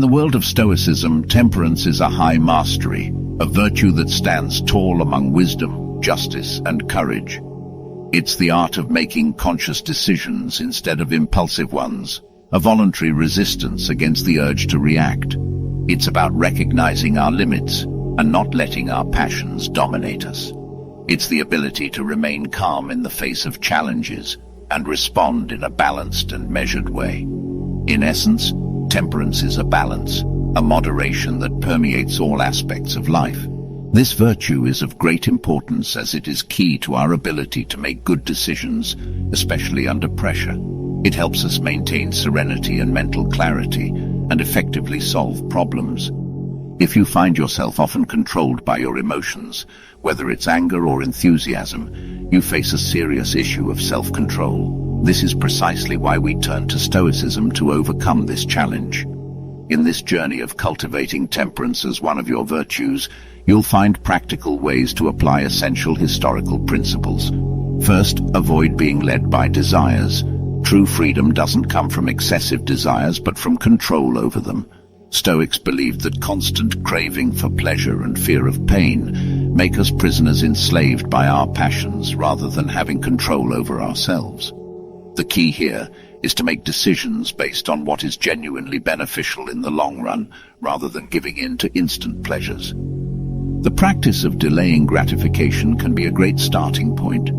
In the world of Stoicism, temperance is a high mastery, a virtue that stands tall among wisdom, justice, and courage. It's the art of making conscious decisions instead of impulsive ones, a voluntary resistance against the urge to react. It's about recognizing our limits and not letting our passions dominate us. It's the ability to remain calm in the face of challenges and respond in a balanced and measured way. In essence, temperance is a balance, a moderation that permeates all aspects of life. This virtue is of great importance as it is key to our ability to make good decisions, especially under pressure. It helps us maintain serenity and mental clarity and effectively solve problems. If you find yourself often controlled by your emotions, whether it's anger or enthusiasm, you face a serious issue of self-control. This is precisely why we turn to Stoicism to overcome this challenge. In this journey of cultivating temperance as one of your virtues, you'll find practical ways to apply essential historical principles. First, avoid being led by desires. True freedom doesn't come from excessive desires, but from control over them. Stoics believed that constant craving for pleasure and fear of pain make us prisoners enslaved by our passions rather than having control over ourselves. The key here is to make decisions based on what is genuinely beneficial in the long run, rather than giving in to instant pleasures. The practice of delaying gratification can be a great starting point.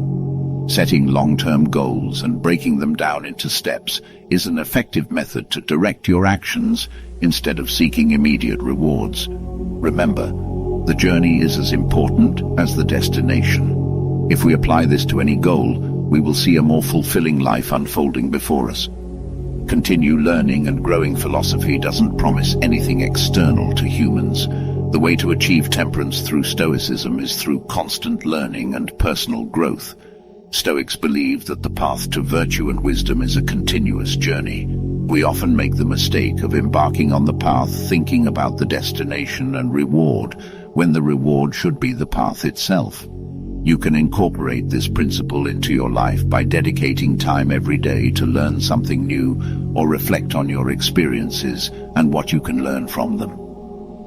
Setting long-term goals and breaking them down into steps is an effective method to direct your actions instead of seeking immediate rewards. Remember, the journey is as important as the destination. If we apply this to any goal, we will see a more fulfilling life unfolding before us. Continue learning and growing philosophy doesn't promise anything external to humans. The way to achieve temperance through Stoicism is through constant learning and personal growth. Stoics believe that the path to virtue and wisdom is a continuous journey. We often make the mistake of embarking on the path thinking about the destination and reward, when the reward should be the path itself. You can incorporate this principle into your life by dedicating time every day to learn something new or reflect on your experiences and what you can learn from them.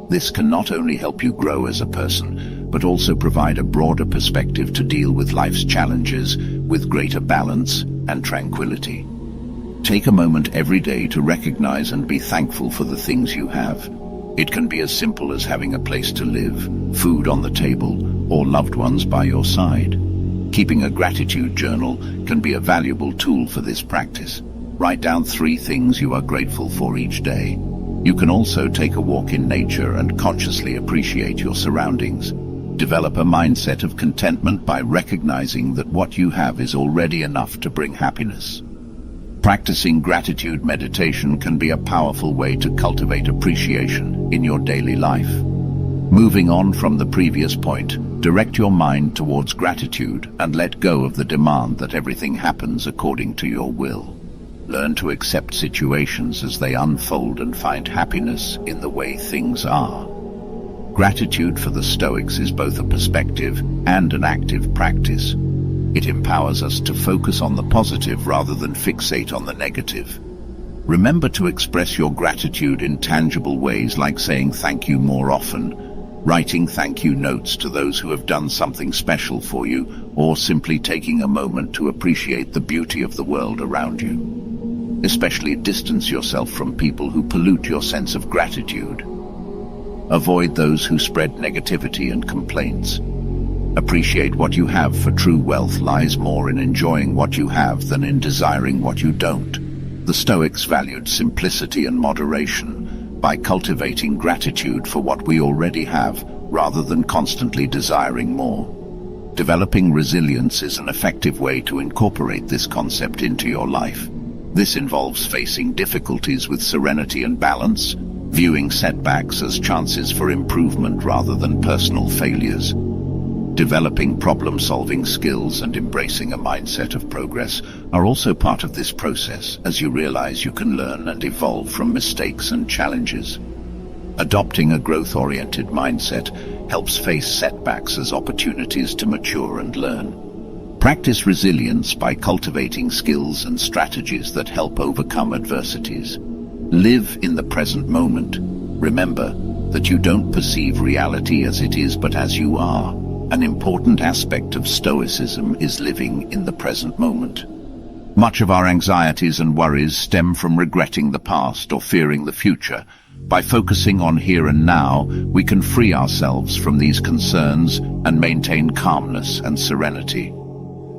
This can not only help you grow as a person, but also provide a broader perspective to deal with life's challenges with greater balance and tranquility. Take a moment every day to recognize and be thankful for the things you have. It can be as simple as having a place to live, food on the table, or loved ones by your side. Keeping a gratitude journal can be a valuable tool for this practice. Write down 3 things you are grateful for each day. You can also take a walk in nature and consciously appreciate your surroundings. Develop a mindset of contentment by recognizing that what you have is already enough to bring happiness. Practicing gratitude meditation can be a powerful way to cultivate appreciation in your daily life. Moving on from the previous point, direct your mind towards gratitude and let go of the demand that everything happens according to your will. Learn to accept situations as they unfold and find happiness in the way things are. Gratitude for the Stoics is both a perspective and an active practice. It empowers us to focus on the positive rather than fixate on the negative. Remember to express your gratitude in tangible ways, like saying thank you more often, writing thank you notes to those who have done something special for you, or simply taking a moment to appreciate the beauty of the world around you. Especially distance yourself from people who pollute your sense of gratitude. Avoid those who spread negativity and complaints. Appreciate what you have, for true wealth lies more in enjoying what you have than in desiring what you don't. The Stoics valued simplicity and moderation by cultivating gratitude for what we already have rather than constantly desiring more. Developing resilience is an effective way to incorporate this concept into your life. This involves facing difficulties with serenity and balance, viewing setbacks as chances for improvement rather than personal failures. Developing problem-solving skills and embracing a mindset of progress are also part of this process, as you realize you can learn and evolve from mistakes and challenges. Adopting a growth-oriented mindset helps face setbacks as opportunities to mature and learn. Practice resilience by cultivating skills and strategies that help overcome adversities. Live in the present moment. Remember that you don't perceive reality as it is but as you are. An important aspect of Stoicism is living in the present moment. Much of our anxieties and worries stem from regretting the past or fearing the future. By focusing on here and now, we can free ourselves from these concerns and maintain calmness and serenity.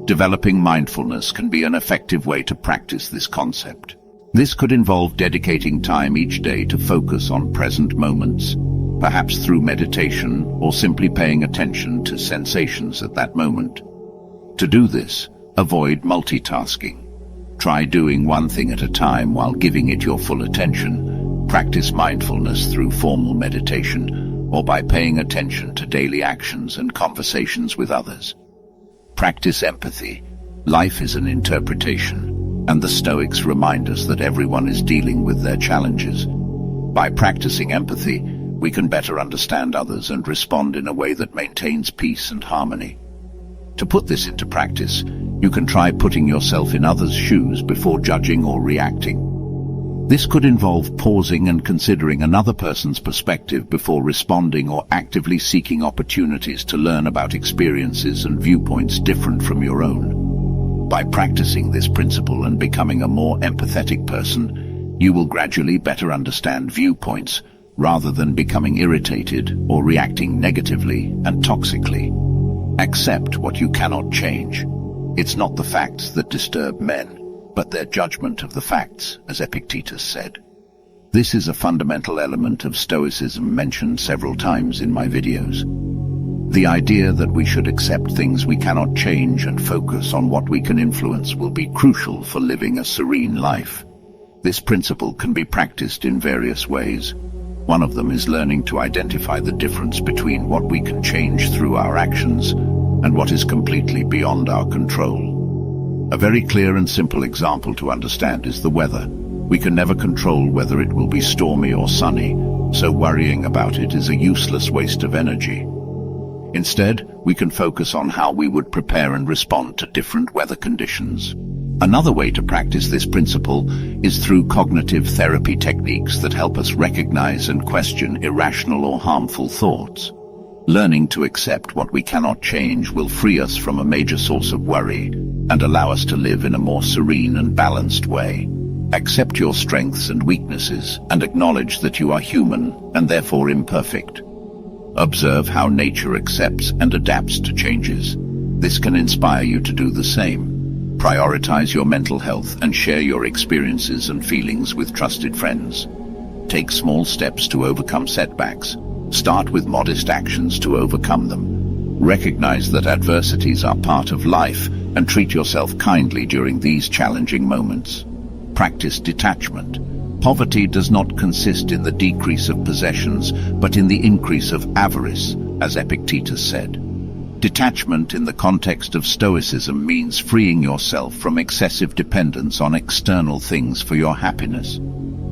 Developing mindfulness can be an effective way to practice this concept. This could involve dedicating time each day to focus on present moments, perhaps through meditation or simply paying attention to sensations at that moment. To do this, avoid multitasking. Try doing one thing at a time while giving it your full attention. Practice mindfulness through formal meditation or by paying attention to daily actions and conversations with others. Practice empathy. Life is an interpretation, and the Stoics remind us that everyone is dealing with their challenges. By practicing empathy, we can better understand others and respond in a way that maintains peace and harmony. To put this into practice, you can try putting yourself in others' shoes before judging or reacting. This could involve pausing and considering another person's perspective before responding or actively seeking opportunities to learn about experiences and viewpoints different from your own. By practicing this principle and becoming a more empathetic person, you will gradually better understand viewpoints rather than becoming irritated or reacting negatively and toxically. Accept what you cannot change. It's not the facts that disturb men, but their judgment of the facts, as Epictetus said. This is a fundamental element of Stoicism mentioned several times in my videos. The idea that we should accept things we cannot change and focus on what we can influence will be crucial for living a serene life. This principle can be practiced in various ways. One of them is learning to identify the difference between what we can change through our actions and what is completely beyond our control. A very clear and simple example to understand is the weather. We can never control whether it will be stormy or sunny, so worrying about it is a useless waste of energy. Instead, we can focus on how we would prepare and respond to different weather conditions. Another way to practice this principle is through cognitive therapy techniques that help us recognize and question irrational or harmful thoughts. Learning to accept what we cannot change will free us from a major source of worry and allow us to live in a more serene and balanced way. Accept your strengths and weaknesses and acknowledge that you are human and therefore imperfect. Observe how nature accepts and adapts to changes. This can inspire you to do the same. Prioritize your mental health and share your experiences and feelings with trusted friends. Take small steps to overcome setbacks. Start with modest actions to overcome them. Recognize that adversities are part of life and treat yourself kindly during these challenging moments. Practice detachment. Poverty does not consist in the decrease of possessions, but in the increase of avarice, as Epictetus said. Detachment in the context of Stoicism means freeing yourself from excessive dependence on external things for your happiness.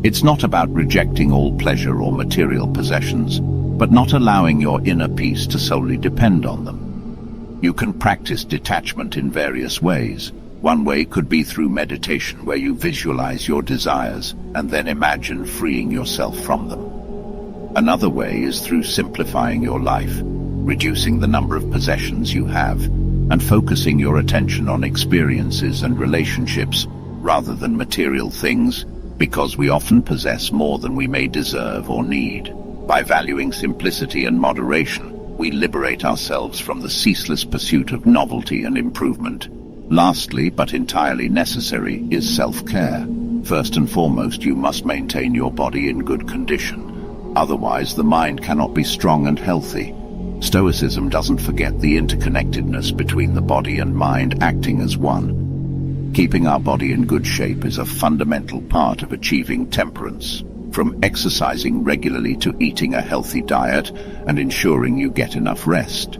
It's not about rejecting all pleasure or material possessions, but not allowing your inner peace to solely depend on them. You can practice detachment in various ways. One way could be through meditation, where you visualize your desires and then imagine freeing yourself from them. Another way is through simplifying your life, reducing the number of possessions you have, and focusing your attention on experiences and relationships rather than material things, because we often possess more than we may deserve or need. By valuing simplicity and moderation, we liberate ourselves from the ceaseless pursuit of novelty and improvement. Lastly, but entirely necessary, is self-care. First and foremost, you must maintain your body in good condition. Otherwise, the mind cannot be strong and healthy. Stoicism doesn't forget the interconnectedness between the body and mind acting as one. Keeping our body in good shape is a fundamental part of achieving temperance. From exercising regularly to eating a healthy diet and ensuring you get enough rest.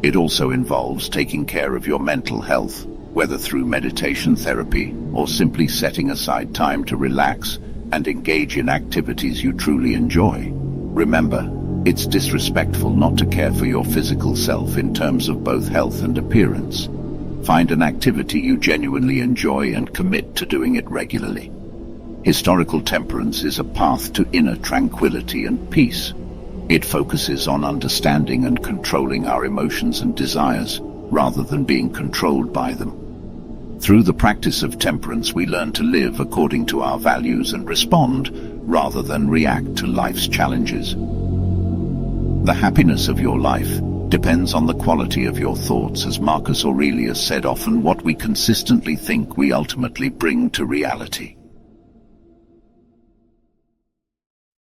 It also involves taking care of your mental health, whether through meditation therapy or simply setting aside time to relax and engage in activities you truly enjoy. Remember, it's disrespectful not to care for your physical self in terms of both health and appearance. Find an activity you genuinely enjoy and commit to doing it regularly. Historical temperance is a path to inner tranquility and peace. It focuses on understanding and controlling our emotions and desires, rather than being controlled by them. Through the practice of temperance, we learn to live according to our values and respond, rather than react to life's challenges. The happiness of your life depends on the quality of your thoughts. As Marcus Aurelius said, often what we consistently think we ultimately bring to reality.